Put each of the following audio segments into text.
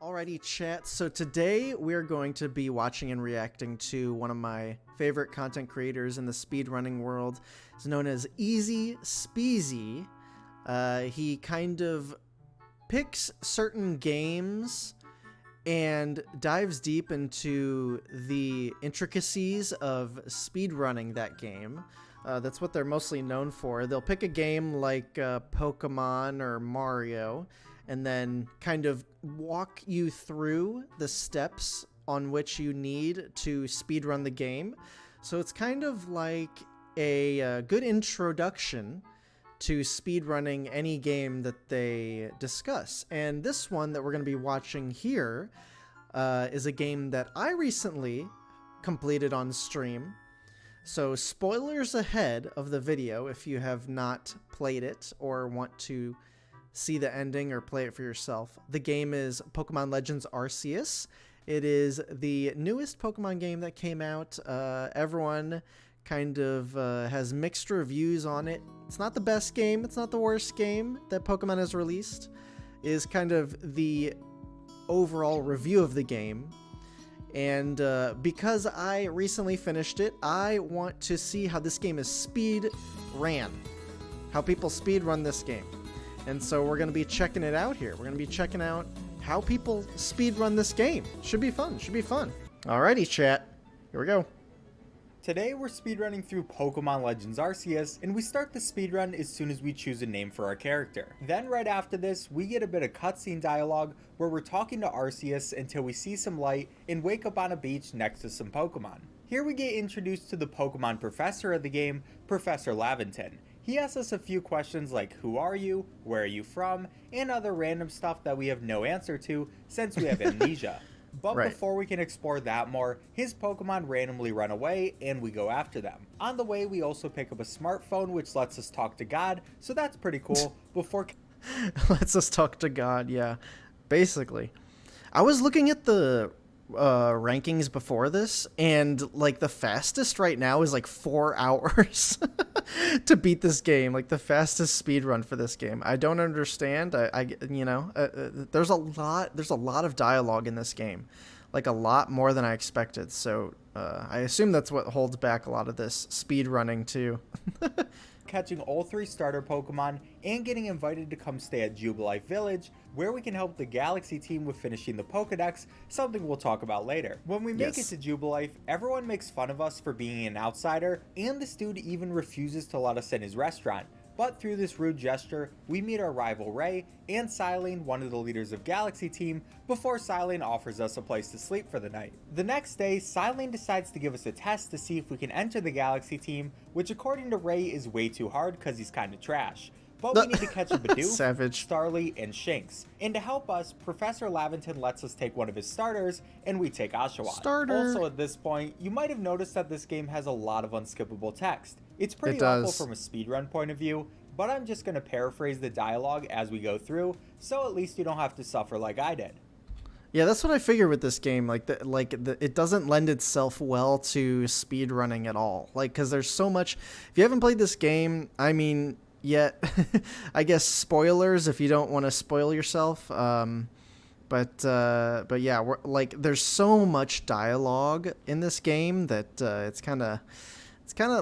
Alrighty, chat. So today we're going to be watching and reacting to one of my favorite content creators in the speedrunning world. It's known as EazySpeezy. He kind of picks certain games and dives deep into the intricacies of speedrunning that game. That's what they're mostly known for. They'll pick a game like Pokemon or Mario and then kind of walk you through the steps on which you need to speedrun the game. So it's kind of like a good introduction to speedrunning any game that they discuss. And this one that we're going to be watching here is a game that I recently completed on stream. So spoilers ahead of the video if you have not played it or want to see the ending or play it for yourself. The game is Pokémon Legends Arceus. It is the newest Pokemon game that came out. Everyone kind of has mixed reviews on it. It's not the best game. It's not the worst game that Pokemon has released. It is kind of the overall review of the game. And because I recently finished it, I want to see how this game is speed ran. How people speed run this game. And so we're going to be checking it out here. We're going to be checking out how people speed run this game. Should be fun. Should be fun. Alrighty, chat. Here we go. Today we're speedrunning through Pokémon Legends Arceus, and we start the speedrun as soon as we choose a name for our character. Then right after this, we get a bit of cutscene dialogue where we're talking to Arceus until we see some light and wake up on a beach next to some Pokemon. Here we get introduced to the Pokemon professor of the game, Professor Laventon. He asks us a few questions like who are you, where are you from, and other random stuff that we have no answer to since we have amnesia. But before we can explore that more, his Pokemon randomly run away and we go after them. On the way we also pick up a smartphone which lets us talk to God, so that's pretty cool. Before lets us talk to God, yeah. Basically. I was looking at the rankings before this, and like the fastest right now is like 4 hours to beat this game, like the fastest speed run for this game. I don't understand. There's a lot of dialogue in this game, like a lot more than I expected. So I assume that's what holds back a lot of this speed running too. Catching all 3 starter Pokemon and getting invited to come stay at Jubilife Village, where we can help the Galaxy team with finishing the Pokedex, something we'll talk about later. When we make it to Jubilife, everyone makes fun of us for being an outsider, and this dude even refuses to let us in his restaurant. But through this rude gesture, we meet our rival Ray and Silene, one of the leaders of Galaxy Team, before Silene offers us a place to sleep for the night. The next day, Silene decides to give us a test to see if we can enter the Galaxy Team, which according to Ray is way too hard because he's kinda trash. But we need to catch a Bidoof, Savage, Starly, and Shinx. And to help us, Professor Laventon lets us take one of his starters, and we take Oshawott. Also at this point, you might have noticed that this game has a lot of unskippable text. It's pretty awful from a speedrun point of view, but I'm just going to paraphrase the dialogue as we go through, so at least you don't have to suffer like I did. Yeah, that's what I figured with this game. It doesn't lend itself well to speedrunning at all. Like, because there's so much. If you haven't played this game, I mean, yet, I guess spoilers if you don't want to spoil yourself. But yeah, there's so much dialogue in this game that it's kind of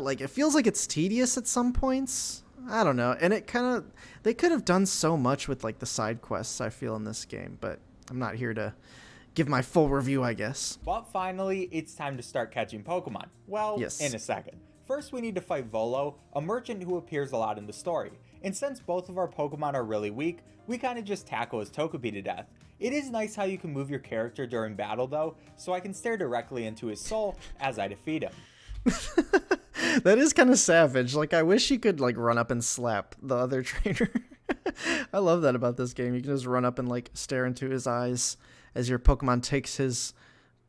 like it feels like it's tedious at some points. I don't know, and they could have done so much with like the side quests, I feel, in this game, but I'm not here to give my full review, I guess. But finally, it's time to start catching Pokemon. Well, in a second. First, we need to fight Volo, a merchant who appears a lot in the story. And since both of our Pokemon are really weak, we kind of just tackle his Togepi to death. It is nice how you can move your character during battle though, so I can stare directly into his soul as I defeat him. That is kind of savage. Like, I wish you could like run up and slap the other trainer. I love that about this game. You can just run up and like stare into his eyes as your Pokemon takes his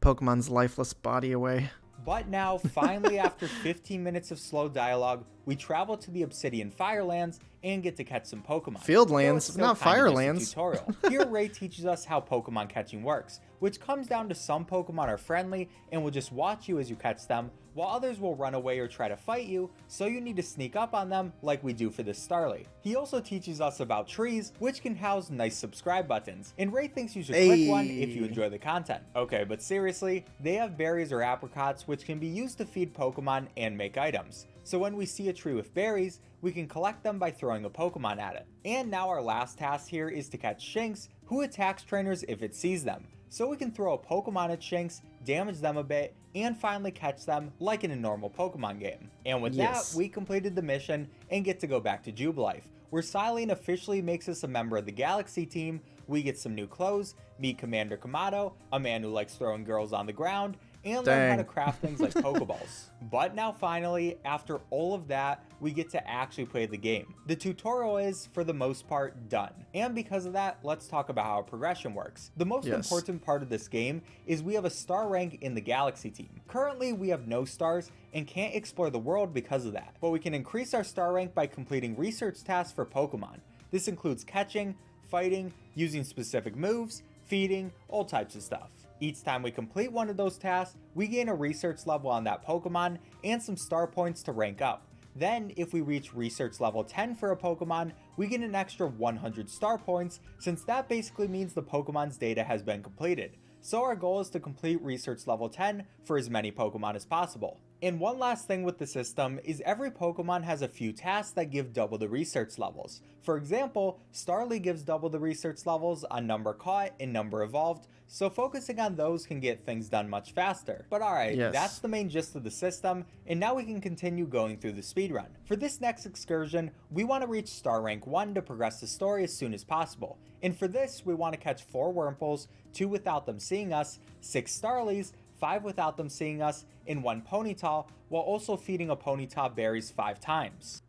Pokemon's lifeless body away. But now, finally, after 15 minutes of slow dialogue, we travel to the Obsidian Firelands and get to catch some Pokemon. Fieldlands, not Firelands. Tutorial. Here Ray teaches us how Pokemon catching works, which comes down to some Pokemon are friendly and will just watch you as you catch them, while others will run away or try to fight you, so you need to sneak up on them like we do for this Starly. He also teaches us about trees, which can house nice subscribe buttons, and Ray thinks you should click one if you enjoy the content. Okay, but seriously, they have berries or apricots which can be used to feed Pokemon and make items. So when we see a tree with berries, we can collect them by throwing a Pokemon at it. And now our last task here is to catch Shinx, who attacks trainers if it sees them. So we can throw a Pokemon at Shinx, damage them a bit, and finally catch them like in a normal Pokemon game. And with that, we completed the mission and get to go back to Jubilife, where Silene officially makes us a member of the Galaxy team. We get some new clothes, meet Commander Kamado, a man who likes throwing girls on the ground, and learn how to craft things like Pokeballs. But now finally, after all of that, we get to actually play the game. The tutorial is, for the most part, done. And because of that, let's talk about how progression works. The most important part of this game is we have a star rank in the Galaxy team. Currently, we have no stars and can't explore the world because of that. But we can increase our star rank by completing research tasks for Pokemon. This includes catching, fighting, using specific moves, feeding, all types of stuff. Each time we complete one of those tasks, we gain a research level on that Pokemon and some star points to rank up. Then, if we reach research level 10 for a Pokemon, we get an extra 100 star points, since that basically means the Pokemon's data has been completed. So our goal is to complete research level 10 for as many Pokemon as possible. And one last thing with the system is every Pokemon has a few tasks that give double the research levels. For example, Starly gives double the research levels on number caught and number evolved, so focusing on those can get things done much faster. But alright, that's the main gist of the system, and now we can continue going through the speedrun. For this next excursion, we want to reach star rank 1 to progress the story as soon as possible. And for this, we want to catch 4 Wurmples, 2 without them seeing us, 6 Starlies, 5 without them seeing us, and 1 Ponyta, while also feeding a Ponyta berries 5 times.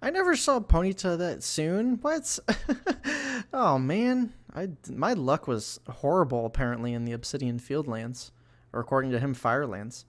I never saw Ponyta that soon. What? Oh man, my luck was horrible apparently in the Obsidian Fieldlands, or according to him, Firelands.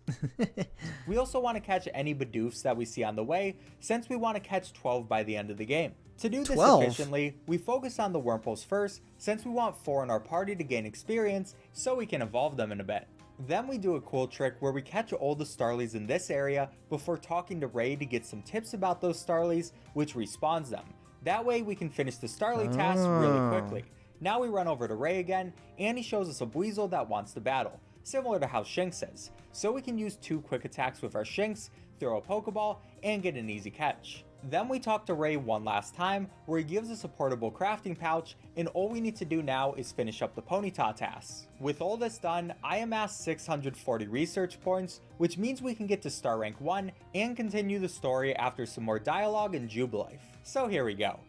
We also want to catch any Bidoofs that we see on the way, since we want to catch 12 by the end of the game. To do this efficiently, we focus on the Wurmples first, since we want 4 in our party to gain experience, so we can evolve them in a bit. Then we do a cool trick where we catch all the Starlies in this area before talking to Ray to get some tips about those Starlies, which respawns them. That way we can finish the Starly task really quickly. Now we run over to Ray again, and he shows us a Weasel that wants to battle, similar to how Shinx is. So we can use 2 quick attacks with our Shinx, throw a Pokeball, and get an easy catch. Then we talk to Ray one last time, where he gives us a portable crafting pouch, and all we need to do now is finish up the Ponyta tasks. With all this done, I amassed 640 research points, which means we can get to star rank 1 and continue the story after some more dialogue in Jubilife. So here we go.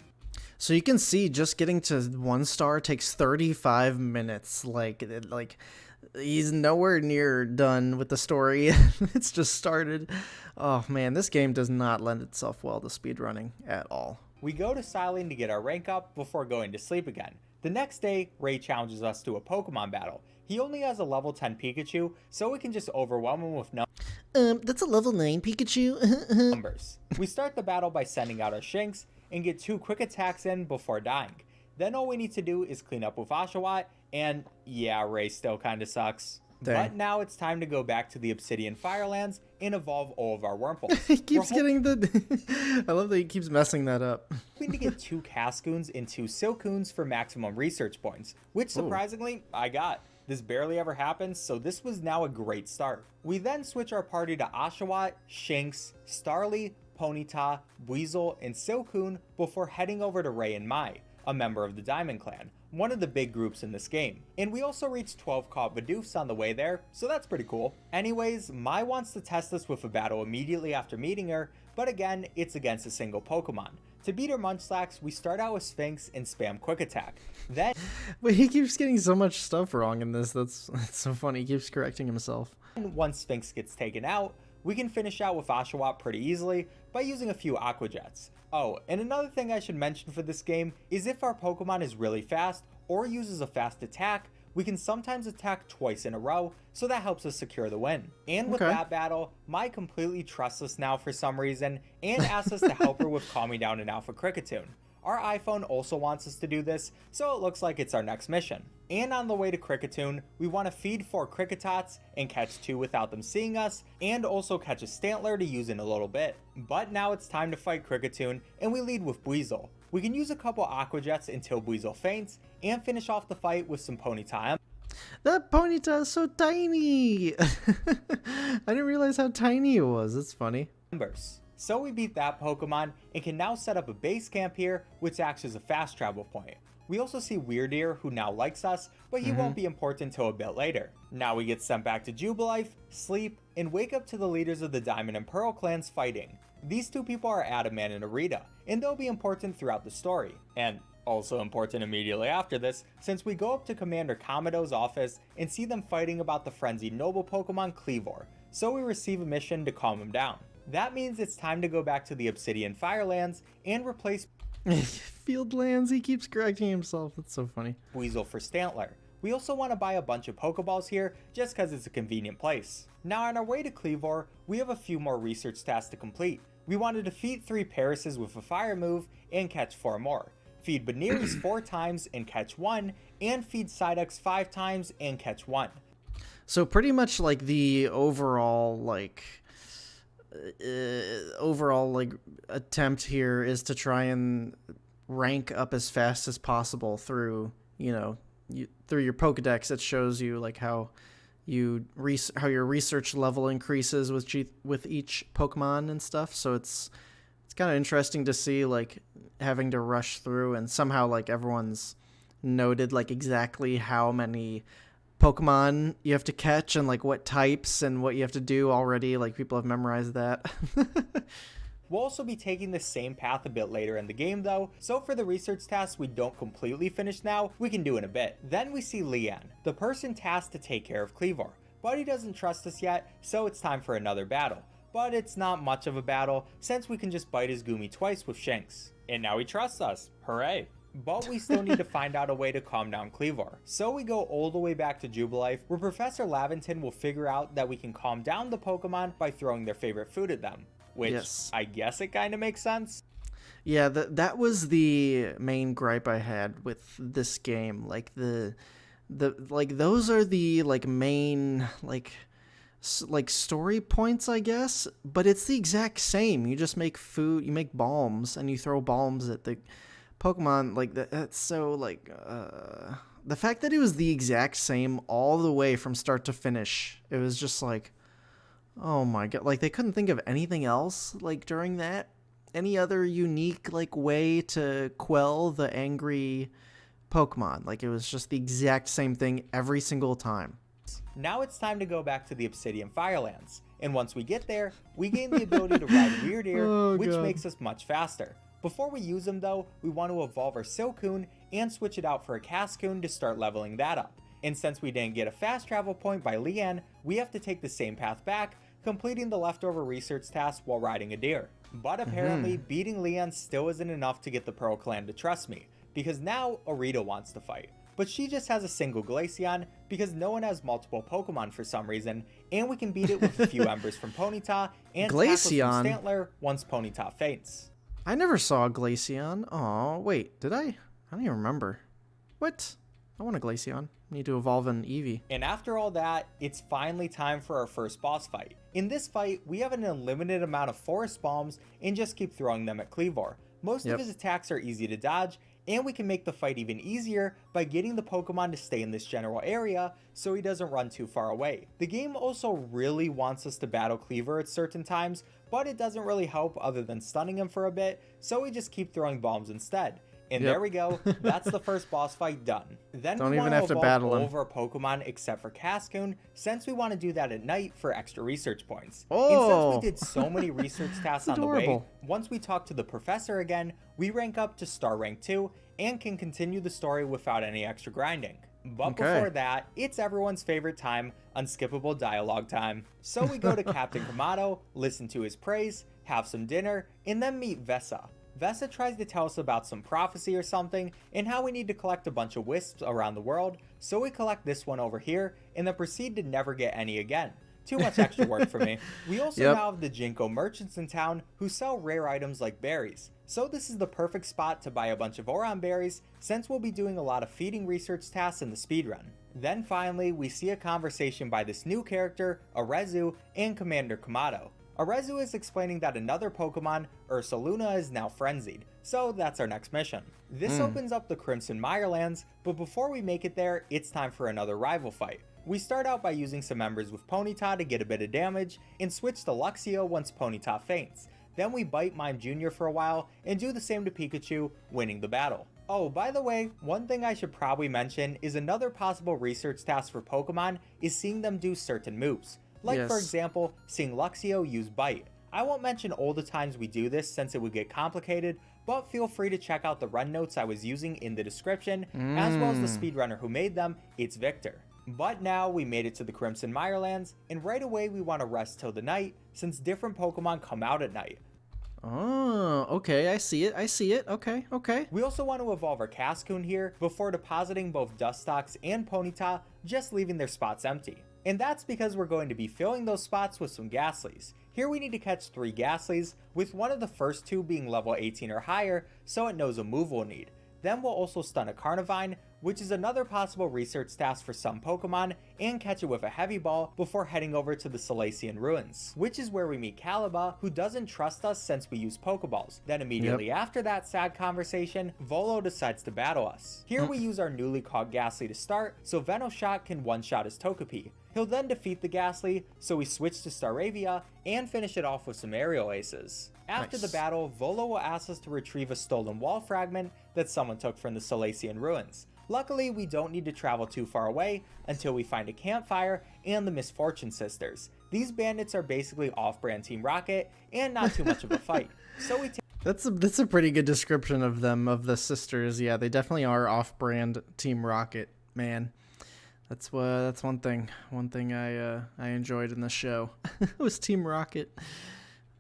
So you can see just getting to 1 star takes 35 minutes. Like he's nowhere near done with the story. It's just started. Oh man, this game does not lend itself well to speedrunning at all. We go to Silene to get our rank up before going to sleep again. The next day, Ray challenges us to a Pokemon battle. He only has a level 10 Pikachu, so we can just overwhelm him with that's a level 9 Pikachu. numbers. We start the battle by sending out our Shinx and get 2 quick attacks in before dying. Then all we need to do is clean up with Oshawott, and yeah, Ray still kinda sucks. Dang. But now it's time to go back to the Obsidian Firelands and evolve all of our Wurmples. He keeps getting the... I love that he keeps messing that up. We need to get 2 Cascoons and 2 Silcoons for maximum research points, which surprisingly, I got. This barely ever happens, so this was now a great start. We then switch our party to Oshawott, Shinx, Starly, Ponyta, Weasel, and Silcoon before heading over to Ray and Mai, a member of the Diamond Clan, one of the big groups in this game. And we also reached 12 caught Bidoofs on the way there, so that's pretty cool. Anyways, Mai wants to test us with a battle immediately after meeting her, but again, it's against a single Pokemon. To beat her Munchlax, we start out with Sphinx and spam Quick Attack. Then... But he keeps getting so much stuff wrong in this, that's so funny, he keeps correcting himself. Once Sphinx gets taken out, we can finish out with Oshawott pretty easily by using a few Aqua Jets. Oh, and another thing I should mention for this game is if our Pokemon is really fast or uses a fast attack, we can sometimes attack twice in a row, so that helps us secure the win. And with Okay. that battle, Mai completely trusts us now for some reason, and asks us to help her with calming down an alpha Cricketune. Our iPhone also wants us to do this, so it looks like it's our next mission. And on the way to Cricketune, we want to feed 4 Cricketots and catch 2 without them seeing us, and also catch a Stantler to use in a little bit. But now it's time to fight Cricketune, and we lead with Buizel. We can use a couple Aqua Jets until Buizel faints, and finish off the fight with some Ponyta. That Ponyta is so tiny. I didn't realize how tiny it was. It's funny. So we beat that Pokemon and can now set up a base camp here, which acts as a fast travel point. We also see Weirdeer, who now likes us, but he won't be important till a bit later. Now we get sent back to Jubilife, sleep, and wake up to the leaders of the Diamond and Pearl clans fighting. These 2 people are Adaman and Arita, and they'll be important throughout the story. And also important immediately after this, since we go up to Commander Komodo's office and see them fighting about the frenzied noble Pokemon Kleavor, so we receive a mission to calm him down. That means it's time to go back to the Obsidian Firelands and replace Fieldlands, he keeps correcting himself. That's so funny. Buizel for Stantler. We also want to buy a bunch of Pokeballs here, just cause it's a convenient place. Now on our way to Kleavor, we have a few more research tasks to complete. We want to defeat 3 Parises with a fire move and catch 4 more. Feed Beneries 4 times and catch 1, and feed Psyduck 5 times and catch 1. So pretty much like the overall attempt here is to try and rank up as fast as possible through through your Pokedex. It shows you like how your research level increases with each Pokemon and stuff. So it's kind of interesting to see like having to rush through, and somehow like everyone's noted like exactly how many Pokemon you have to catch and like what types and what you have to do already. Like people have memorized that. We'll also be taking the same path a bit later in the game though, so for the research tasks we don't completely finish now, we can do in a bit. Then we see Leanne, the person tasked to take care of Kleavor, but he doesn't trust us yet, so it's time for another battle. But it's not much of a battle, since we can just bite his Goomy twice with Shanks. And now he trusts us, hooray! But we still need to find out a way to calm down Kleavor. So we go all the way back to Jubilife, where Professor Laventon will figure out that we can calm down the Pokemon by throwing their favorite food at them. Which, yes. I guess it kind of makes sense. Yeah, that was the main gripe I had with this game. Like those are the like main like story points, I guess, but it's the exact same. You just make food, you make balms, and you throw balms at the Pokemon. Like that's so like the fact that it was the exact same all the way from start to finish. It was just like, oh my god, like they couldn't think of anything else like during that, any other unique like way to quell the angry Pokemon. Like it was just the exact same thing every single time. Now it's time to go back to the Obsidian Firelands, and once we get there, we gain the ability to ride Weirdeer, which makes us much faster. Before we use them though, we want to evolve our Silcoon and switch it out for a Cascoon to start leveling that up. And since we didn't get a fast travel point by Leanne, we have to take the same path back, completing the leftover research task while riding a deer. But apparently, beating Leanne still isn't enough to get the Pearl Clan to trust me, because now Arita wants to fight. But she just has a single Glaceon, because no one has multiple Pokemon for some reason, and we can beat it with a few Embers from Ponyta, and tackles from Stantler once Ponyta faints. I never saw a Glaceon. Aw, wait, did I? I don't even remember. What? I want a Glaceon. Need to evolve an Eevee. And after all that, it's finally time for our first boss fight. In this fight, we have an unlimited amount of Forest Bombs and just keep throwing them at Kleavor. Most of his attacks are easy to dodge, and we can make the fight even easier by getting the Pokemon to stay in this general area so he doesn't run too far away. The game also really wants us to battle Kleavor at certain times, but it doesn't really help other than stunning him for a bit, so we just keep throwing bombs instead. And there we go, that's the first boss fight done. Then don't we even want have to to battle all him. of our Pokemon except for Cascoon, since we want to do that at night for extra research points. Oh, and since we did so many research tasks on the way, adorable. once we talk to the professor again, we rank up to Star Rank 2 and can continue the story without any extra grinding. But before that, it's everyone's favorite time, unskippable dialogue time. So we go to Captain Kamado, listen to his praise, have some dinner, and then meet Vesa. Vesa tries to tell us about some prophecy or something, and how we need to collect a bunch of wisps around the world, So we collect this one over here and then proceed to never get any again. Too much extra work for me. We also now have the Jinko merchants in town who sell rare items like berries. So this is the perfect spot to buy a bunch of Oron berries since we'll be doing a lot of feeding research tasks in the speedrun. Then finally, we see a conversation by this new character, Arceus, and Commander Kamado. Arceus is explaining that another Pokemon, Ursaluna, is now frenzied, so that's our next mission. This opens up the Crimson Mirelands, but before we make it there, it's time for another rival fight. We start out by using some members with Ponyta to get a bit of damage, and switch to Luxio once Ponyta faints. Then we bite Mime Jr. for a while, and do the same to Pikachu, winning the battle. Oh, by the way, one thing I should probably mention is another possible research task for Pokemon is seeing them do certain moves. Like for example, seeing Luxio use Bite. I won't mention all the times we do this since it would get complicated, but feel free to check out the run notes I was using in the description, as well as the speedrunner who made them, it's Victor. But now we made it to the Crimson Mirelands, and right away we want to rest till the night, since different Pokemon come out at night. Oh, okay, I see it, okay. We also want to evolve our Cascoon here before depositing both Dustox and Ponyta, just leaving their spots empty. And that's because we're going to be filling those spots with some Ghastlies. Here we need to catch 3 Ghastlies, with one of the first 2 being level 18 or higher, so it knows a move we'll need. Then we'll also stun a Carnivine, which is another possible research task for some Pokemon, and catch it with a Heavy Ball before heading over to the Salacian Ruins, which is where we meet Caliba, who doesn't trust us since we use Pokeballs. Then immediately after that sad conversation, Volo decides to battle us. Here we use our newly caught Ghastly to start, so Venoshock can one-shot his Togepi. He'll then defeat the Ghastly, so we switch to Staravia and finish it off with some aerial aces. After the battle, Volo will ask us to retrieve a stolen wall fragment that someone took from the Salacian Ruins. Luckily, we don't need to travel too far away until we find a campfire and the Misfortune Sisters. These bandits are basically off-brand Team Rocket and not too much of a fight. So we That's a pretty good description of them, of the sisters. Yeah, they definitely are off-brand Team Rocket, man. That's one thing I enjoyed in the show. It was Team Rocket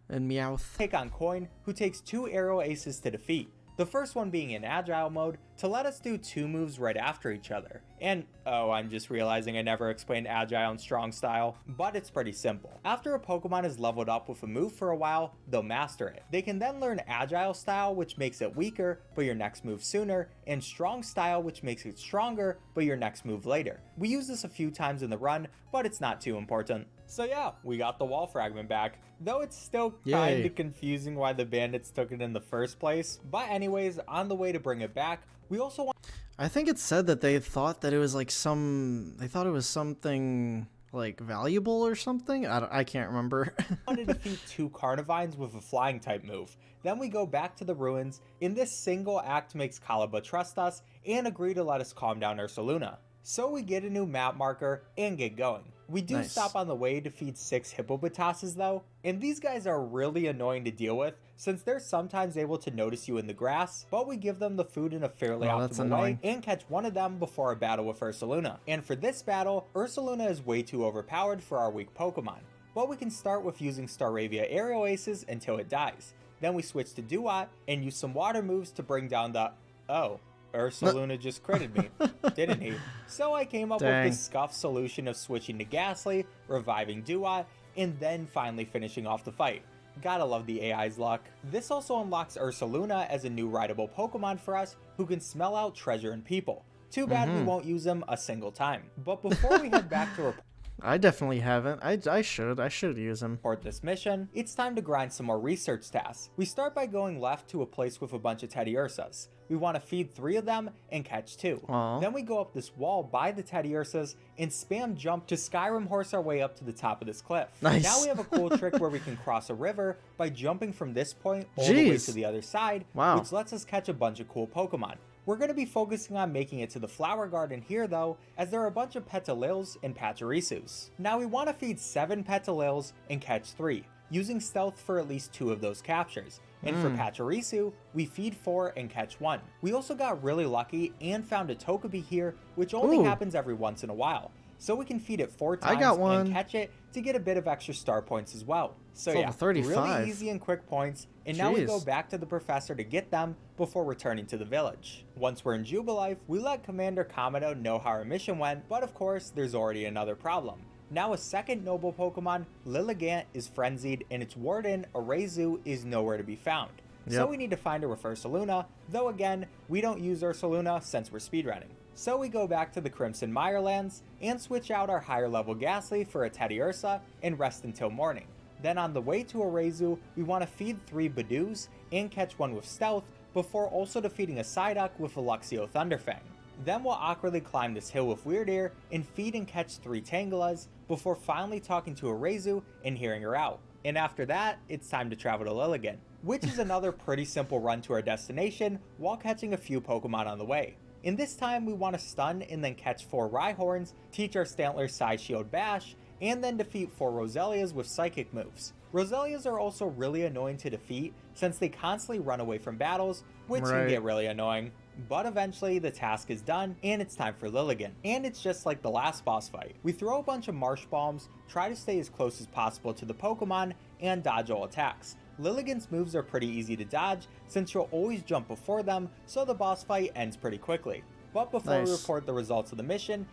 and Meowth. Take on Coin, who takes 2 aerial aces to defeat. The first one being in Agile mode to let us do 2 moves right after each other. And oh, I'm just realizing I never explained Agile and Strong Style, but it's pretty simple. After a Pokemon is leveled up with a move for a while, they'll master it. They can then learn Agile Style, which makes it weaker, but your next move sooner, and Strong Style, which makes it stronger, but your next move later. We use this a few times in the run, but it's not too important. So yeah, we got the wall fragment back, though it's still kinda confusing why the bandits took it in the first place. But anyways, on the way to bring it back, we also want... I think it said that they thought that it was like they thought it was something like valuable or something. I can't remember. wanted to defeat 2 Carnivines with a flying type move. Then we go back to the ruins, and this single act makes Caliba trust us and agree to let us calm down Ursaluna. So we get a new map marker and get going. We do stop on the way to feed 6 Hippobatases though, and these guys are really annoying to deal with since they're sometimes able to notice you in the grass, but we give them the food in a fairly optimal way and catch one of them before a battle with Ursaluna. And for this battle, Ursaluna is way too overpowered for our weak Pokemon, but we can start with using Staravia aerial aces until it dies. Then we switch to Duat and use some water moves to bring down the... oh. Ursaluna just critted me, didn't he? So I came up with the scuffed solution of switching to Ghastly, reviving Duat, and then finally finishing off the fight. Gotta love the AI's luck. This also unlocks Ursaluna as a new rideable Pokemon for us who can smell out treasure and people. Too bad we won't use him a single time. But before we head back to I definitely haven't. I should use him. Report this mission, it's time to grind some more research tasks. We start by going left to a place with a bunch of Teddiursas. We want to feed 3 of them and catch 2. Aww. Then we go up this wall by the Teddiursas and spam jump to Skyrim horse our way up to the top of this cliff. Nice. Now we have a cool trick where we can cross a river by jumping from this point all the way to the other side, which lets us catch a bunch of cool Pokemon. We're going to be focusing on making it to the flower garden here though, as there are a bunch of Petalils and Pachirisus. Now we want to feed 7 Petalils and catch 3, using stealth for at least 2 of those captures. And for Pachirisu, we feed 4 and catch 1. We also got really lucky and found a Togepi here, which only happens every once in a while. So we can feed it 4 times and catch it to get a bit of extra star points as well. So it's yeah, 35. really easy and quick points. And now we go back to the professor to get them before returning to the village. Once we're in Jubilife, we let Commander Kamado know how our mission went, but of course, there's already another problem. Now a second noble Pokemon, Lilligant, is frenzied and its warden, Arceus, is nowhere to be found. So we need to find a Ursaluna, though again, we don't use Ursaluna since we're speedrunning. So we go back to the Crimson Mirelands and switch out our higher level Ghastly for a Teddiursa and rest until morning. Then on the way to Arceus, we want to feed 3 Badoos and catch 1 with Stealth before also defeating a Psyduck with a Luxio Thunderfang. Then we'll awkwardly climb this hill with Weird Ear and feed and catch 3 Tangalas before finally talking to Arceus and hearing her out. And after that, it's time to travel to Lilligant, which is another pretty simple run to our destination while catching a few Pokemon on the way. In this time, we want to stun and then catch 4 Rhyhorns, teach our Stantler Side Shield Bash, and then defeat 4 Roselias with Psychic moves. Roselias are also really annoying to defeat since they constantly run away from battles, which can get really annoying. But eventually the task is done and it's time for Lilligant. And it's just like the last boss fight. We throw a bunch of Marsh Bombs, try to stay as close as possible to the Pokemon, and dodge all attacks. Lilligant's moves are pretty easy to dodge since you'll always jump before them, so the boss fight ends pretty quickly. But before we report the results of the mission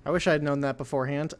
I wish I'd known that beforehand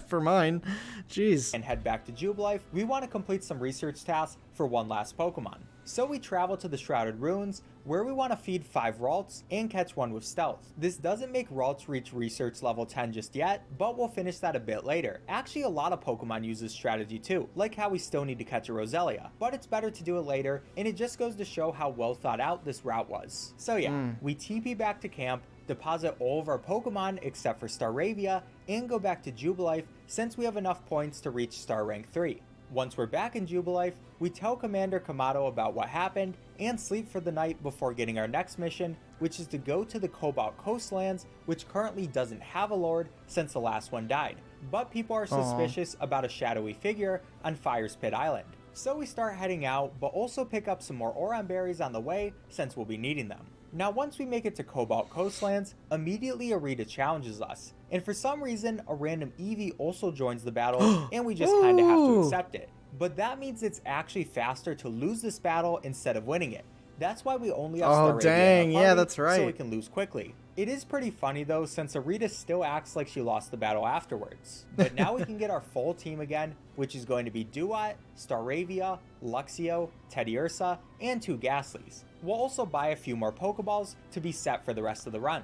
for mine. Jeez. and head back to Jubilife, we want to complete some research tasks for one last Pokemon. So we travel to the Shrouded Ruins, where we want to feed 5 Ralts and catch 1 with Stealth. This doesn't make Ralts reach research level 10 just yet, but we'll finish that a bit later. Actually, a lot of Pokemon use this strategy too, like how we still need to catch a Roselia, but it's better to do it later, and it just goes to show how well thought out this route was. So yeah, we TP back to camp, deposit all of our Pokemon except for Staravia, and go back to Jubilife since we have enough points to reach Star Rank 3. Once we're back in Jubilife, we tell Commander Kamado about what happened and sleep for the night before getting our next mission, which is to go to the Cobalt Coastlands, which currently doesn't have a lord since the last one died. But people are suspicious about a shadowy figure on Fire's Pit Island. So we start heading out, but also pick up some more Oran berries on the way since we'll be needing them. Now once we make it to Cobalt Coastlands, immediately Arita challenges us, and for some reason a random Eevee also joins the battle and we just kinda have to accept it. But that means it's actually faster to lose this battle instead of winning it. That's why we only have Staravia in our party, that's right. so we can lose quickly. It is pretty funny though, since Arita still acts like she lost the battle afterwards. But now we can get our full team again, which is going to be Duat, Staravia, Luxio, Teddiursa, and 2 Ghastlys. We'll also buy a few more Pokeballs to be set for the rest of the run.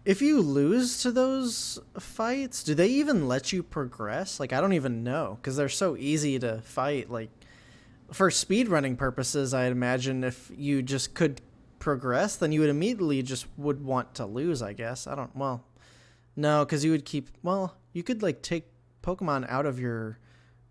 If you lose to those fights, do they even let you progress? Like, I don't even know, because they're so easy to fight. Like, for speedrunning purposes, I imagine if you just could progress, then you would immediately just would want to lose, I guess. No, because you would you could, like, take Pokemon out of your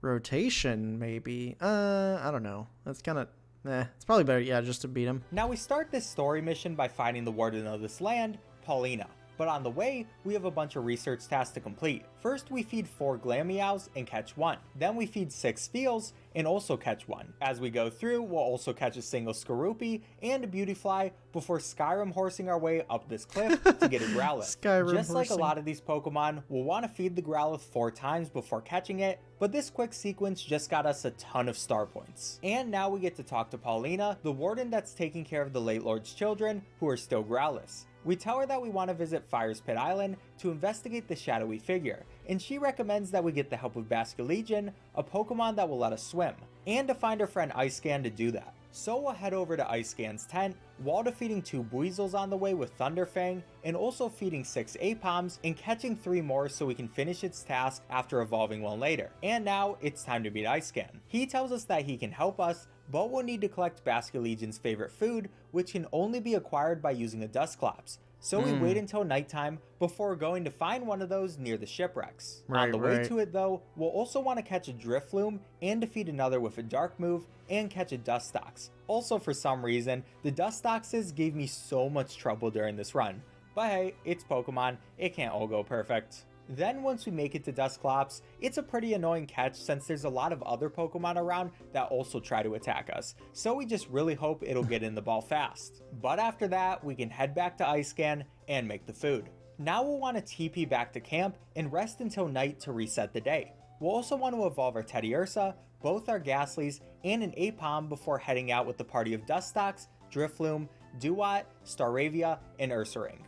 rotation, maybe. I don't know. That's kind of... it's probably better, just to beat him. Now we start this story mission by finding the warden of this land, Paulina. But on the way, we have a bunch of research tasks to complete. First, we feed 4 Glameows and catch 1. Then we feed 6 Feels and also catch 1. As we go through, we'll also catch a single Skorupi and a Beautifly before Skyrim horsing our way up this cliff to get a Growlithe. Just like a lot of these Pokemon, we'll want to feed the Growlithe 4 times before catching it, but this quick sequence just got us a ton of star points. And now we get to talk to Paulina, the warden that's taking care of the late lord's children who are still Growlithe. We tell her that we want to visit Fire's Pit Island to investigate the shadowy figure, and she recommends that we get the help of Basculegion, a Pokemon that will let us swim, and to find her friend Icecan to do that. So we'll head over to Icecan's tent, while defeating 2 Buizels on the way with Thunderfang, and also feeding 6 Apoms and catching 3 more so we can finish its task after evolving one later. And now, it's time to meet Icecan. He tells us that he can help us, but we'll need to collect Basculegion's favorite food, which can only be acquired by using a Dusclops. So we wait until nighttime before going to find one of those near the shipwrecks. On the way to it though, we'll also want to catch a Drifloon and defeat another with a dark move and catch a Dustox. Also for some reason, the Dustoxes gave me so much trouble during this run. But hey, it's Pokemon, it can't all go perfect. Then once we make it to Dusclops, it's a pretty annoying catch since there's a lot of other Pokemon around that also try to attack us, so we just really hope it'll get in the ball fast. But after that, we can head back to Ice Scan and make the food. Now we'll want to TP back to camp and rest until night to reset the day. We'll also want to evolve our Teddiursa, both our Ghastlies, and an Aipom before heading out with the party of Dustox, Drifloon, Duat, Staravia, and Ursaring.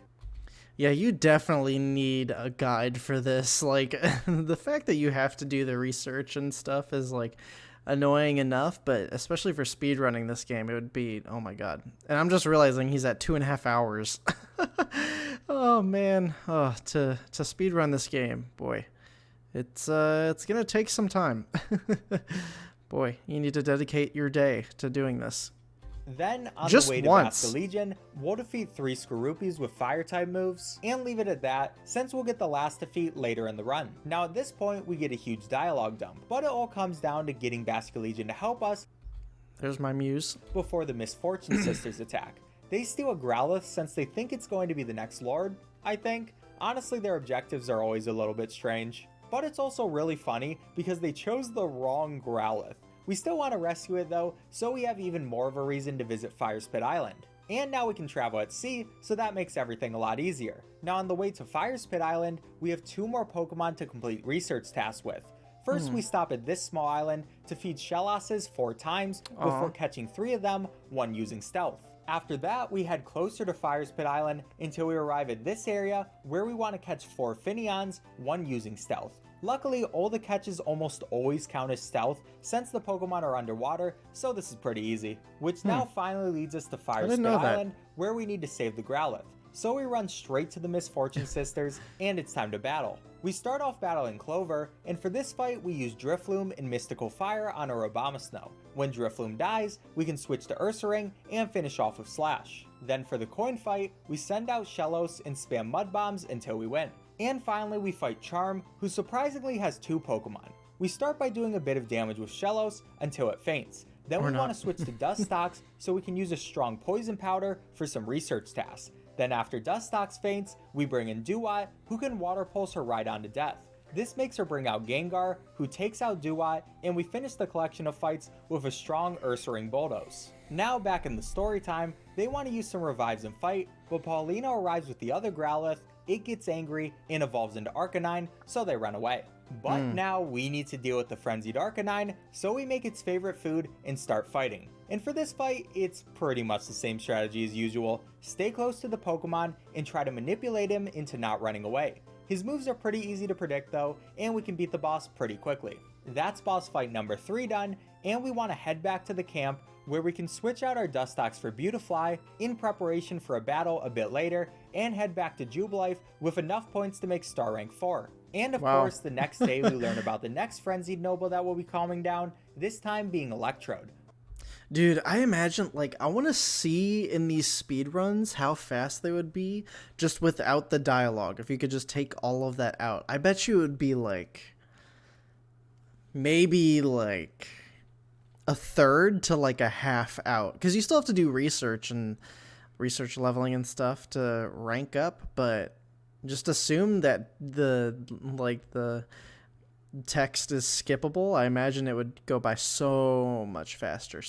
Yeah, you definitely need a guide for this. Like, the fact that you have to do the research and stuff is, like, annoying enough, but especially for speedrunning this game, it would be, oh my god. And I'm just realizing he's at 2.5 hours. Oh, man. Oh, to speedrun this game, boy. It's gonna take some time. Boy, you need to dedicate your day to doing this. Then, on Just the way to once. Basculegion, we'll defeat 3 Skorupies with Fire-type moves, and leave it at that, since we'll get the last defeat later in the run. Now at this point, we get a huge dialogue dump, but it all comes down to getting Basculegion to help us. There's my muse. Before the Misfortune Sisters attack. They steal a Growlithe since they think it's going to be the next Lord, I think. Honestly, their objectives are always a little bit strange. But it's also really funny because they chose the wrong Growlithe. We still want to rescue it though, so we have even more of a reason to visit Firespit Island. And now we can travel at sea, so that makes everything a lot easier. Now on the way to Firespit Island, we have 2 more Pokemon to complete research tasks with. First, we stop at this small island to feed Shellasses 4 times before catching 3 of them, 1 using stealth. After that, we head closer to Firespit Island until we arrive at this area where we want to catch 4 Finneons, 1 using stealth. Luckily, all the catches almost always count as stealth since the Pokemon are underwater, so this is pretty easy. Which now finally leads us to Firespit Island, where we need to save the Growlithe. So we run straight to the Misfortune Sisters, and it's time to battle. We start off battling Clover, and for this fight we use Drifloon and Mystical Fire on our Abomasnow. When Drifloon dies, we can switch to Ursaring and finish off with Slash. Then for the coin fight, we send out Shellos and spam Mud Bombs until we win. And finally we fight Charm, who surprisingly has 2 Pokemon. We start by doing a bit of damage with Shellos until it faints. Then we want to switch to Dustox so we can use a strong poison powder for some research tasks. Then after Dustox faints, we bring in Duat, who can water pulse her right on to death. This makes her bring out Gengar, who takes out Duat, and we finish the collection of fights with a strong Ursaring Bulldoze. Now back in the story time, they want to use some revives and fight, but Paulina arrives with the other Growlithe, it gets angry and evolves into Arcanine, so they run away. But now we need to deal with the frenzied Arcanine, so we make its favorite food and start fighting. And for this fight, it's pretty much the same strategy as usual. Stay close to the Pokemon and try to manipulate him into not running away. His moves are pretty easy to predict though, and we can beat the boss pretty quickly. That's boss fight number 3 done, and we want to head back to the camp where we can switch out our Dustox for Beautifly in preparation for a battle a bit later, and head back to Jubilife with enough points to make Star Rank 4. And of course, the next day we learn about the next Frenzied Noble that will be calming down, this time being Electrode. Dude, I imagine, like, I want to see in these speedruns how fast they would be just without the dialogue. If you could just take all of that out. I bet you it would be, like, maybe, like, a third to, like, a half out. Because you still have to do research and research leveling and stuff to rank up, but just assume that the text is skippable. I imagine it would go by so much faster.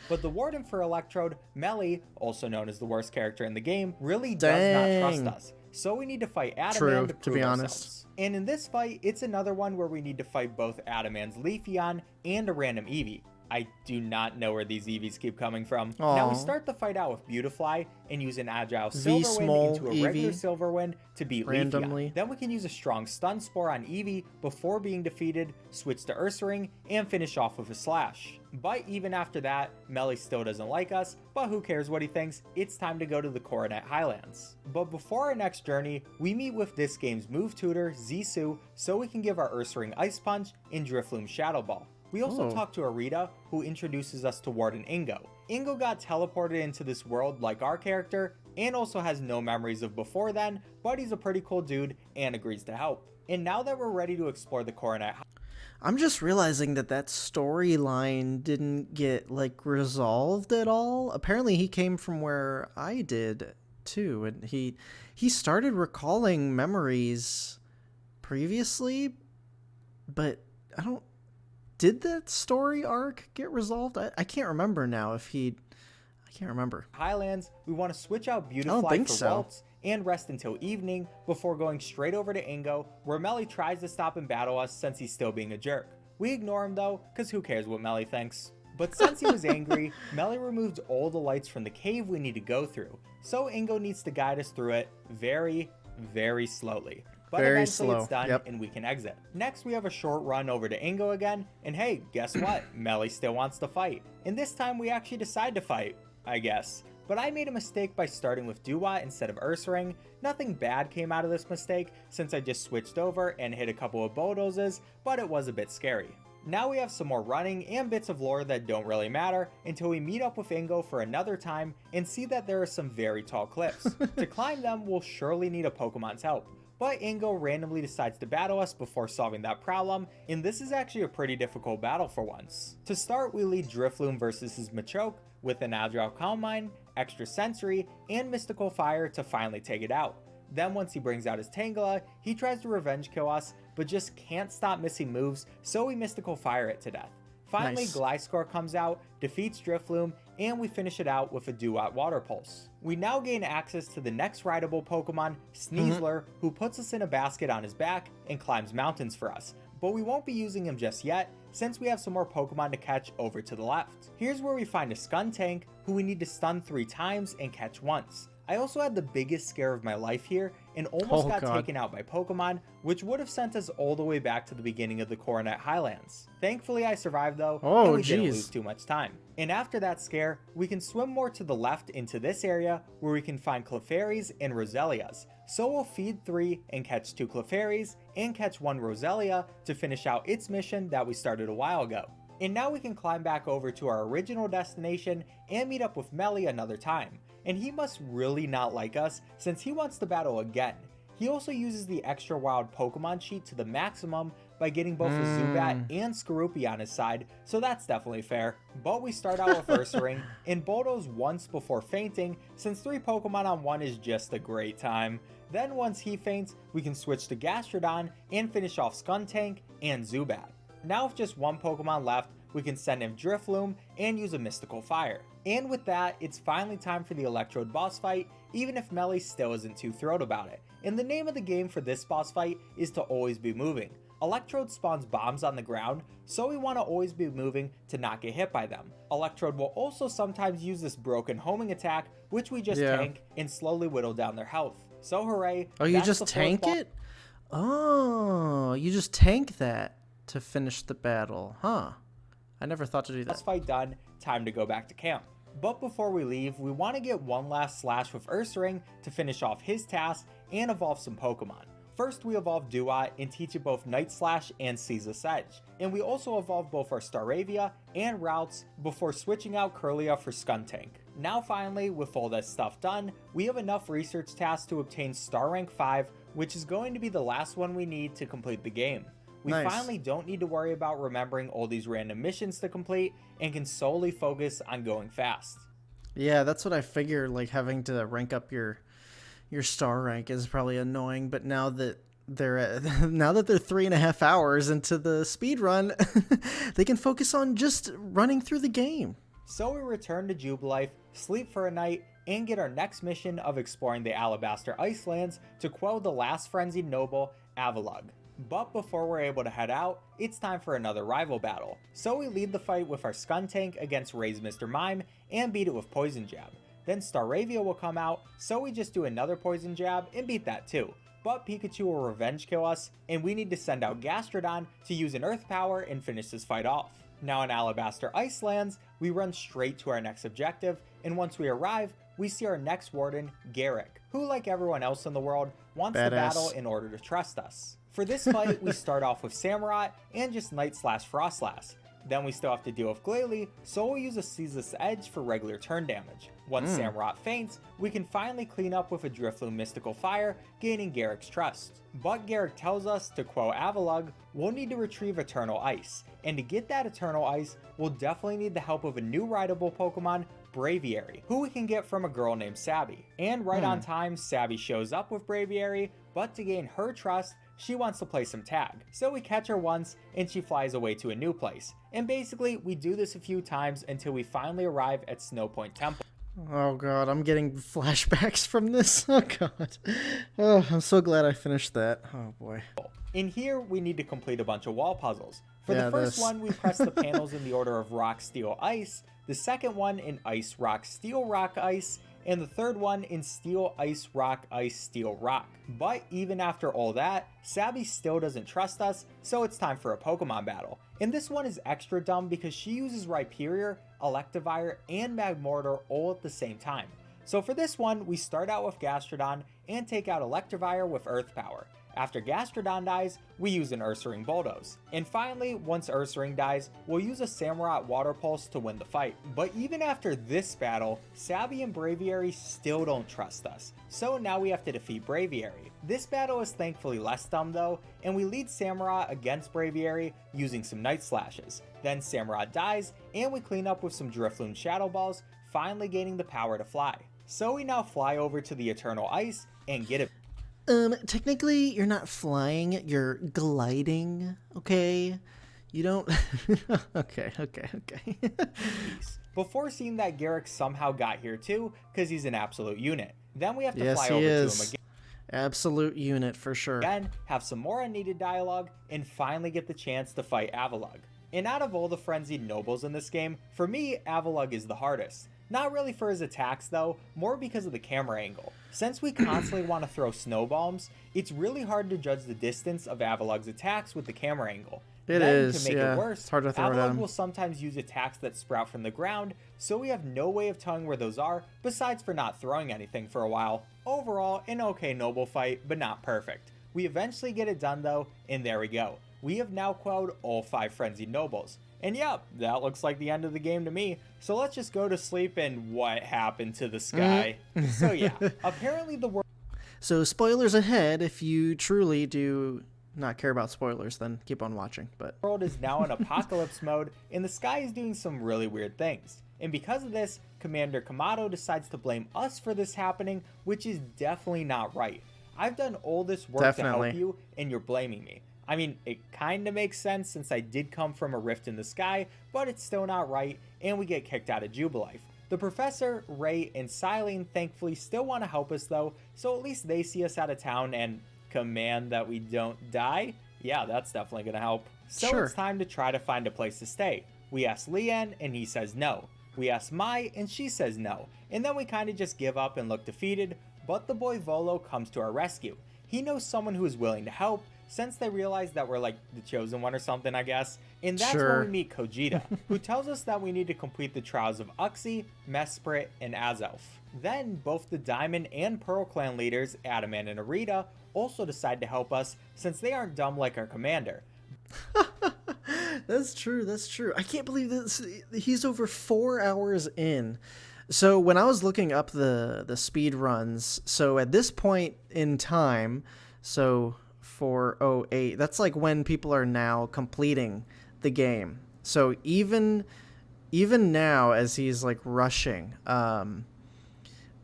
But the warden for Electrode, Melly, also known as the worst character in the game, really does not trust us. So we need to fight Adaman to be honest. And in this fight, it's another one where we need to fight both Adaman's Leafeon and a random Eevee. I do not know where these Eevees keep coming from. Aww. Now we start the fight out with Beautifly and use an agile Silverwind into a regular Silverwind to beat Leafeon. Then we can use a strong Stun Spore on Eevee before being defeated, switch to Ursaring, and finish off with a Slash. But even after that, Melly still doesn't like us, but who cares what he thinks, it's time to go to the Coronet Highlands. But before our next journey, we meet with this game's move tutor, Zissou, so we can give our Ursaring Ice Punch and Drifloon Shadow Ball. We also talk to Arita, who introduces us to Warden Ingo. Ingo got teleported into this world like our character, and also has no memories of before then, but he's a pretty cool dude and agrees to help. And now that we're ready to explore the Coronet, I'm just realizing that storyline didn't get, like, resolved at all. Apparently he came from where I did too, and he started recalling memories previously, but I don't. Did that story arc get resolved? I can't remember now. I can't remember. Highlands, we want to switch out I don't Beautifly think for so. Waltz and rest until evening before going straight over to Ingo, where Melly tries to stop and battle us since he's still being a jerk. We ignore him though, because who cares what Melly thinks. But since he was angry, Melly removed all the lights from the cave we need to go through, so Ingo needs to guide us through it very, very slowly. But Very eventually slow. it's done Yep. and we can exit. Next we have a short run over to Ingo again, and hey, guess what? Melly still wants to fight. And this time we actually decide to fight, I guess. But I made a mistake by starting with Duat instead of Ursaring. Nothing bad came out of this mistake since I just switched over and hit a couple of bulldozers, but it was a bit scary. Now we have some more running and bits of lore that don't really matter until we meet up with Ingo for another time and see that there are some very tall cliffs. To climb them, we'll surely need a Pokemon's help. But Ingo randomly decides to battle us before solving that problem, and this is actually a pretty difficult battle for once. To start, we lead Drifloon versus his Machoke with an Agile Calm Mind, Extra Sensory, and Mystical Fire to finally take it out. Then once he brings out his Tangela, he tries to revenge kill us, but just can't stop missing moves, so we Mystical Fire it to death. Finally, Nice. Gliscor comes out, defeats Drifloon, and we finish it out with a Duat Water Pulse. We now gain access to the next rideable Pokemon, Sneasler, who puts us in a basket on his back and climbs mountains for us. But we won't be using him just yet, since we have some more Pokemon to catch over to the left. Here's where we find a Skuntank, who we need to stun 3 times and catch once. I also had the biggest scare of my life here and almost got taken out by Pokemon, which would have sent us all the way back to the beginning of the Coronet Highlands. Thankfully I survived though, and we didn't lose too much time. And after that scare, we can swim more to the left into this area where we can find Clefairies and Roselias. So we'll feed 3 and catch 2 Clefairies and catch 1 Roselia to finish out its mission that we started a while ago. And now we can climb back over to our original destination and meet up with Melly another time. And he must really not like us since he wants to battle again. He also uses the extra wild Pokemon sheet to the maximum by getting both a Zubat and Skorupi on his side, so that's definitely fair. But we start out with Ursaring and bulldoze once before fainting, since 3 Pokemon on 1 is just a great time. Then once he faints, we can switch to Gastrodon and finish off Skuntank and Zubat. Now with just 1 Pokemon left, we can send him Drifloon and use a Mystical Fire. And with that, it's finally time for the Electrode boss fight, even if Melly still isn't too thrilled about it. And the name of the game for this boss fight is to always be moving. Electrode spawns bombs on the ground, so we want to always be moving to not get hit by them. Electrode will also sometimes use this broken homing attack, which we just tank and slowly whittle down their health. So hooray. Oh, you just tank it? Oh, you just tank that to finish the battle, huh? I never thought to do that. Boss fight done, time to go back to camp. But before we leave, we want to get one last slash with Ursaring to finish off his task and evolve some Pokemon. First we evolve Duat and teach it both Night Slash and Ceaseless Edge. And we also evolve both our Staravia and Routes before switching out Kirlia for Skuntank. Now finally, with all this stuff done, we have enough research tasks to obtain Star Rank 5, which is going to be the last one we need to complete the game. We finally don't need to worry about remembering all these random missions to complete and can solely focus on going fast. Yeah, that's what I figure, like having to rank up your star rank is probably annoying, but now that they're 3.5 hours into the speed run, they can focus on just running through the game. So we return to Jubilife, sleep for a night, and get our next mission of exploring the Alabaster Icelands to quell the last frenzied noble, Avalugg. But before we're able to head out, it's time for another rival battle. So we lead the fight with our Skuntank against Ray's Mr. Mime and beat it with Poison Jab. Then Staravia will come out, so we just do another Poison Jab and beat that too. But Pikachu will revenge kill us, and we need to send out Gastrodon to use an Earth Power and finish this fight off. Now in Alabaster Icelands, we run straight to our next objective, and once we arrive, we see our next warden, Garrick, who like everyone else in the world, wants to battle in order to trust us. For this fight, we start off with Samurott and just Night/Frostlass. Then we still have to deal with Glalie, so we'll use a Ceaseless Edge for regular turn damage. Once Samurott faints, we can finally clean up with a Drifloon Mystical Fire, gaining Garrick's trust. But Garrick tells us to quell Avalugg, we'll need to retrieve Eternal Ice. And to get that Eternal Ice, we'll definitely need the help of a new rideable Pokemon Braviary, who we can get from a girl named Sabby. And right on time, Sabby shows up with Braviary, but to gain her trust, she wants to play some tag. So we catch her once and she flies away to a new place. And basically, we do this a few times until we finally arrive at Snowpoint Temple. Oh god, I'm getting flashbacks from this. Oh god. Oh, I'm so glad I finished that. Oh boy. In here, we need to complete a bunch of wall puzzles. For the first one, we press the panels in the order of rock, steel, ice. The second one in ice, rock, steel, rock, ice. And the third one in steel, ice, rock, ice, steel, rock. But even after all that, Sabby still doesn't trust us, so it's time for a Pokemon battle. And this one is extra dumb because she uses Rhyperior, Electivire, and Magmortar all at the same time. So for this one, we start out with Gastrodon and take out Electivire with Earth Power. After Gastrodon dies, we use an Ursaring Bulldoze. And finally, once Ursaring dies, we'll use a Samurott Water Pulse to win the fight. But even after this battle, Sabby and Braviary still don't trust us. So now we have to defeat Braviary. This battle is thankfully less dumb though, and we lead Samurott against Braviary using some Night Slashes. Then Samurott dies, and we clean up with some Drifloon Shadow Balls, finally gaining the power to fly. So we now fly over to the Eternal Ice and get it. Technically, you're not flying, you're gliding, okay? You don't... okay. Before seeing that Garrick somehow got here too, because he's an absolute unit. Then we have to Yes, fly he over is. to him again. Absolute unit, for sure. Again, have some more unneeded dialogue, and finally get the chance to fight Avalugg. And out of all the frenzied nobles in this game, for me, Avalugg is the hardest. Not really for his attacks though, more because of the camera angle. Since we constantly want to throw snow bombs, it's really hard to judge the distance of Avalugg's attacks with the camera angle. It Then, is, to make yeah. it worse, It's hard to throw it at Avalugg him. will sometimes use attacks that sprout from the ground, so we have no way of telling where those are, besides for not throwing anything for a while. Overall, an okay noble fight, but not perfect. We eventually get it done though, and there we go. We have now quelled all 5 frenzied nobles. And yep, that looks like the end of the game to me. So let's just go to sleep and what happened to the sky? So yeah, apparently the world... So spoilers ahead, if you truly do not care about spoilers, then keep on watching. But world is now in apocalypse mode, and the sky is doing some really weird things. And because of this, Commander Kamado decides to blame us for this happening, which is definitely not right. I've done all this work to help you, and you're blaming me. I mean, it kinda makes sense since I did come from a rift in the sky, but it's still not right, and we get kicked out of Jubilife. The Professor, Ray, and Silene thankfully still want to help us though, so at least they see us out of town and command that we don't die? Yeah, that's definitely gonna help. So Sure. It's time to try to find a place to stay. We ask Leanne, and he says no. We ask Mai, and she says no. And then we kinda just give up and look defeated, but the boy Volo comes to our rescue. He knows someone who is willing to help, since they realize that we're like the chosen one or something, I guess. And that's Sure. when we meet Kojita, who tells us that we need to complete the trials of Uxie, Mesprit, and Azelf. Then both the Diamond and Pearl clan leaders, Adamant and Arita, also decide to help us since they aren't dumb like our commander. That's true. I can't believe this. He's over 4 hours in. So when I was looking up the speed runs, so at this point in time, so 4:08, that's like when people are now completing the game. So even now, as he's like rushing,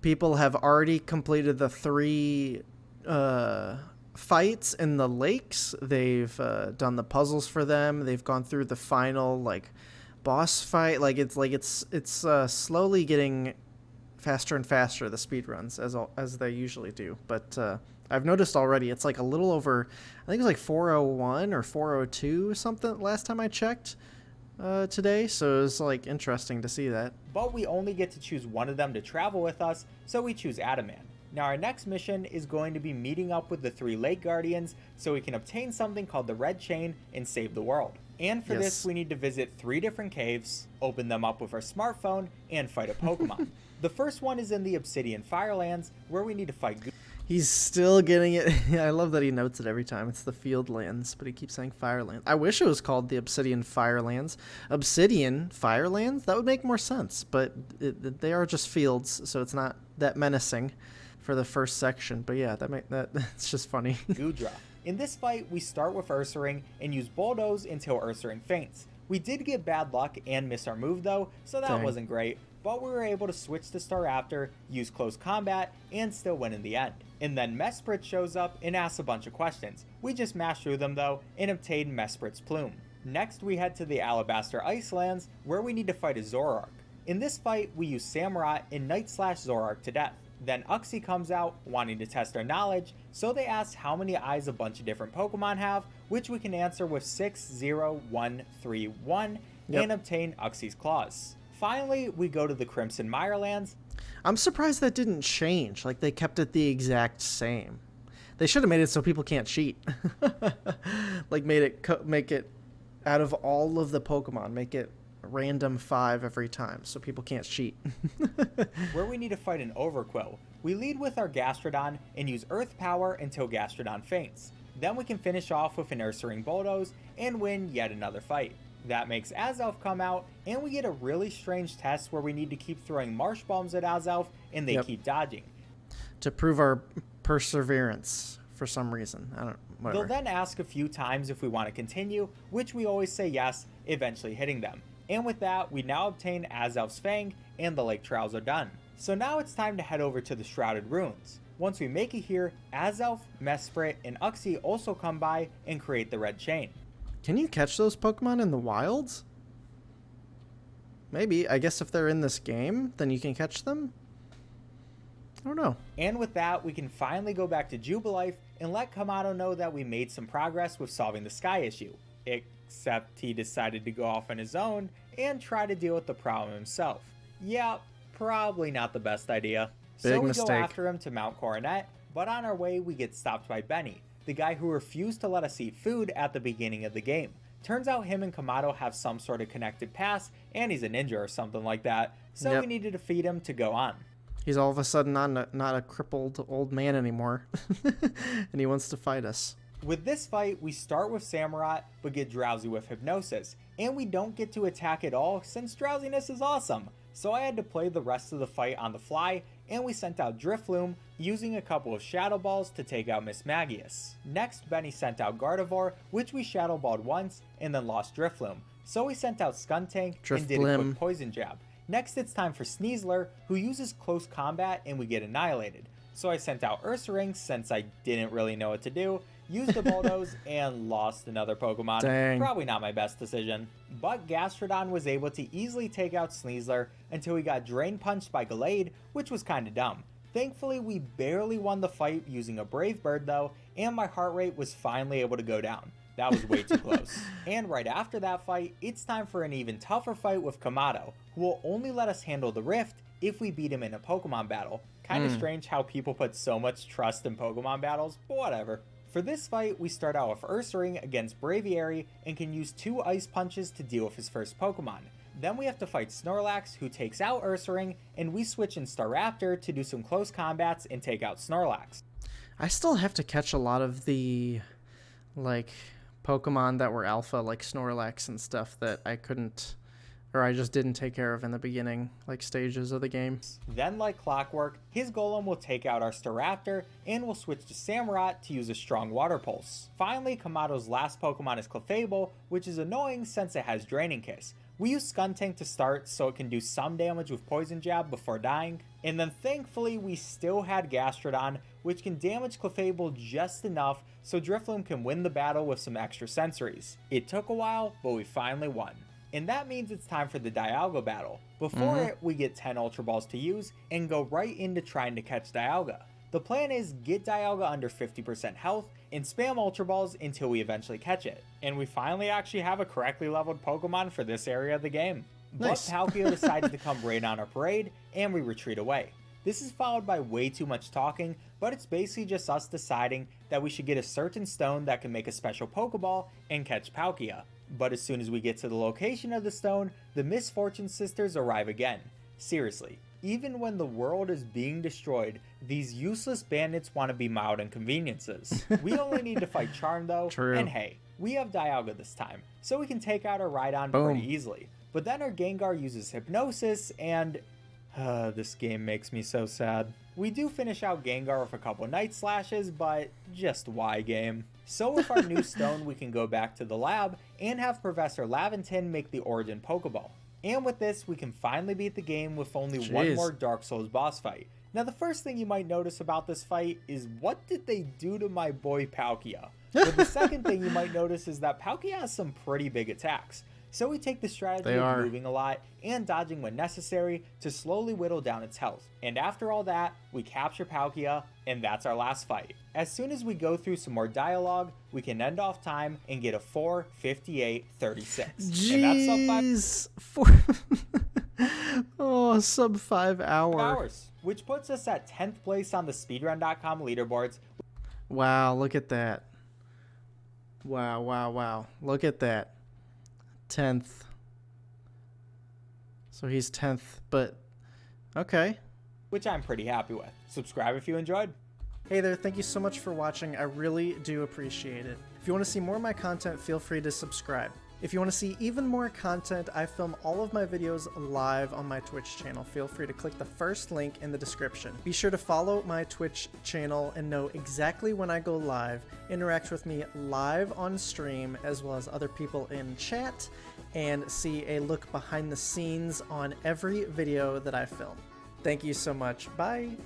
people have already completed the 3 fights in the lakes. They've done the puzzles for them. They've gone through the final like boss fight. It's slowly getting faster and faster, the speed runs, as they usually do. But I've noticed already it's like a little over, I think it's like 4:01 or 4:02 or something last time I checked today. So it was like interesting to see that. But we only get to choose one of them to travel with us, so we choose Adamant. Now our next mission is going to be meeting up with the 3 Lake Guardians so we can obtain something called the Red Chain and save the world. And for this, we need to visit 3 different caves, open them up with our smartphone, and fight a Pokemon. The first one is in the Obsidian Firelands, where we need to fight He's still getting it. I love that he notes it every time. It's the Fieldlands, but he keeps saying Firelands. I wish it was called the Obsidian Firelands. Obsidian Firelands? That would make more sense, but they are just fields, so it's not that menacing for the first section. But yeah, that's just funny. Goodra. In this fight, we start with Ursaring and use Bulldoze until Ursaring faints. We did get bad luck and miss our move though, so that Dang. wasn't great, but we were able to switch to Staraptor, use close combat, and still win in the end. And then Mesprit shows up and asks a bunch of questions. We just mashed through them though and obtained Mesprit's plume. Next we head to the Alabaster Icelands where we need to fight a Zoroark. In this fight we use Samurott and Night Slash Zoroark to death. Then Uxie comes out wanting to test our knowledge, so they ask how many eyes a bunch of different Pokemon have, which we can answer with 60131 and obtain Uxie's claws. Finally, we go to the Crimson Mirelands. I'm surprised that didn't change. Like, they kept it the exact same. They should have made it so people can't cheat. Like, make it out of all of the Pokemon, make it random 5 every time so people can't cheat. Where we need to fight an Overquill. We lead with our Gastrodon and use Earth Power until Gastrodon faints. Then we can finish off with an Ursaring Bulldoze and win yet another fight. That makes Azelf come out, and we get a really strange test where we need to keep throwing Marsh Bombs at Azelf, and they keep dodging. To prove our perseverance for some reason. I don't whatever. They'll then ask a few times if we want to continue, which we always say yes, eventually hitting them. And with that, we now obtain Azelf's Fang, and the lake trials are done. So now it's time to head over to the Shrouded Ruins. Once we make it here, Azelf, Mesprit, and Uxie also come by and create the red chain. Can you catch those Pokemon in the wilds? Maybe. I guess if they're in this game, then you can catch them? I don't know. And with that, we can finally go back to Jubilife and let Kamado know that we made some progress with solving the sky issue. Except he decided to go off on his own and try to deal with the problem himself. Yeah, probably not the best idea. So we go after him to Mount Coronet, but on our way we get stopped by Benny, the guy who refused to let us eat food at the beginning of the game. Turns out him and Kamado have some sort of connected past, and he's a ninja or something like that, so we need to defeat him to go on. He's all of a sudden not a crippled old man anymore, and he wants to fight us. With this fight, we start with Samurott, but get drowsy with Hypnosis, and we don't get to attack at all since drowsiness is awesome. So I had to play the rest of the fight on the fly, and we sent out Drifloon, using a couple of Shadow Balls to take out Miss Magius. Next, Benny sent out Gardevoir, which we Shadow Balled once, and then lost Drifloon. So we sent out Skuntank and did a quick Poison Jab. Next, it's time for Sneasler, who uses Close Combat, and we get annihilated. So I sent out Ursaring since I didn't really know what to do, used the Bulldoze, and lost another Pokemon. Dang. Probably not my best decision. But Gastrodon was able to easily take out Sneasler until he got Drain Punched by Gallade, which was kinda dumb. Thankfully, we barely won the fight using a Brave Bird though, and my heart rate was finally able to go down. That was way too close. And right after that fight, it's time for an even tougher fight with Kamado, who will only let us handle the Rift if we beat him in a Pokemon battle. Kinda strange how people put so much trust in Pokemon battles, but whatever. For this fight, we start out with Ursaring against Braviary and can use 2 Ice Punches to deal with his first Pokemon. Then we have to fight Snorlax, who takes out Ursaring, and we switch in Staraptor to do some close combats and take out Snorlax. I still have to catch a lot of the, like, Pokemon that were alpha, like Snorlax and stuff that I couldn't, or I just didn't take care of in the beginning, like, stages of the game. Then, like clockwork, his Golem will take out our Staraptor, and we'll switch to Samurott to use a strong Water Pulse. Finally, Kamado's last Pokemon is Clefable, which is annoying since it has Draining Kiss. We use Skuntank to start so it can do some damage with Poison Jab before dying. And then thankfully we still had Gastrodon, which can damage Clefable just enough so Drifloon can win the battle with some extra sensories. It took a while, but we finally won. And that means it's time for the Dialga battle. Before it, we get 10 Ultra Balls to use and go right into trying to catch Dialga. The plan is get Dialga under 50% health and spam Ultra Balls until we eventually catch it. And we finally actually have a correctly leveled Pokemon for this area of the game. Nice. But Palkia decided to come raid on our parade, and we retreat away. This is followed by way too much talking, but it's basically just us deciding that we should get a certain stone that can make a special Pokeball and catch Palkia. But as soon as we get to the location of the stone, the Misfortune Sisters arrive again. Seriously, even when the world is being destroyed, these useless bandits want to be mild inconveniences. We only need to fight Charm though, and hey, we have Dialga this time, so we can take out our Rhydon pretty easily. But then our Gengar uses Hypnosis and... this game makes me so sad. We do finish out Gengar with a couple Night Slashes, but just why, game? So with our new stone, we can go back to the lab and have Professor Laventon make the Origin Pokeball. And with this, we can finally beat the game with only one more Dark Souls boss fight. Now the first thing you might notice about this fight is what did they do to my boy Palkia? But the second thing you might notice is that Palkia has some pretty big attacks. So we take the strategy of moving a lot and dodging when necessary to slowly whittle down its health. And after all that, we capture Palkia, and that's our last fight. As soon as we go through some more dialogue, we can end off time and get a 4:58:36. Jeez, oh, sub 5 hours, which puts us at 10th place on the speedrun.com leaderboards. Wow, look at that. Wow. Look at that. 10th. So he's 10th, but okay. Which I'm pretty happy with. Subscribe if you enjoyed. Hey there, thank you so much for watching. I really do appreciate it. If you want to see more of my content, feel free to subscribe. If you want to see even more content, I film all of my videos live on my Twitch channel. Feel free to click the first link in the description. Be sure to follow my Twitch channel and know exactly when I go live. Interact with me live on stream, as well as other people in chat, and see a look behind the scenes on every video that I film. Thank you so much. Bye.